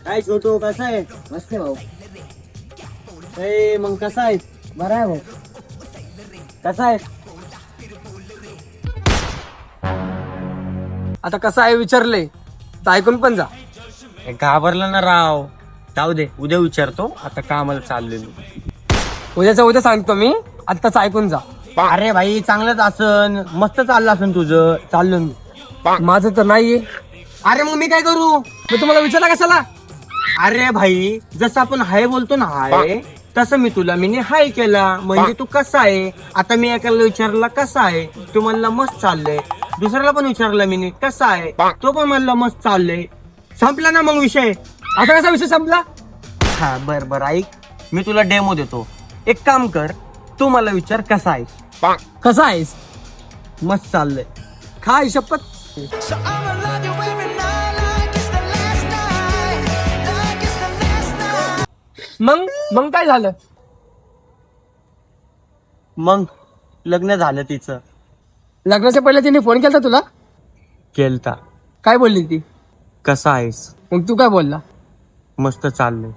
काय छोटू कसा आहे? मस्त आहे भाऊ. ए मग कसा आहे? बरा आहे भाऊ. कसा आहे? आता कसं आहे विचारले तर ऐकून पण जा. घाबरला ना राव. जाऊ दे उद्या विचारतो, आता कामाला चाललेलो. उद्या सांगतो मी, आत्ताच ऐकून जा. अरे भाई चांगलंच असन, मस्त चाललं असन तुझं. चाललो मी. माझं तर नाहीये. अरे मग मी काय करू? मी तुम्हाला विचारला कशाला? अरे भाई जसं आपण हाय बोलतो ना हाय, तसं मी हाय केला. म्हणजे तू कसा आहे? आता मी एकाला विचारला कसा आहे, तू म्हणला मस्त चाललंय. दुसऱ्याला पण विचारला मी कसा आहे, तो पण म्हणला मस्त चाललंय. संपला ना मग विषय. असा कसा विषय संपला? हा बर ऐक, मी तुला डेमो देतो. एक काम कर, तू मला विचार कसा आहेस. कसा आहेस? मस्त चाललंय. काय शपथ. So I'ma love you every night like it's the last night, like it's the last night. मग काय झालं? मग लग्न झालं तिचं. लग्नाच्या पहिले तिने फोन केलता तुला? केलता. काय बोलली ती? कसा आहेस? मग तू काय बोलला? मस्त चाललंय.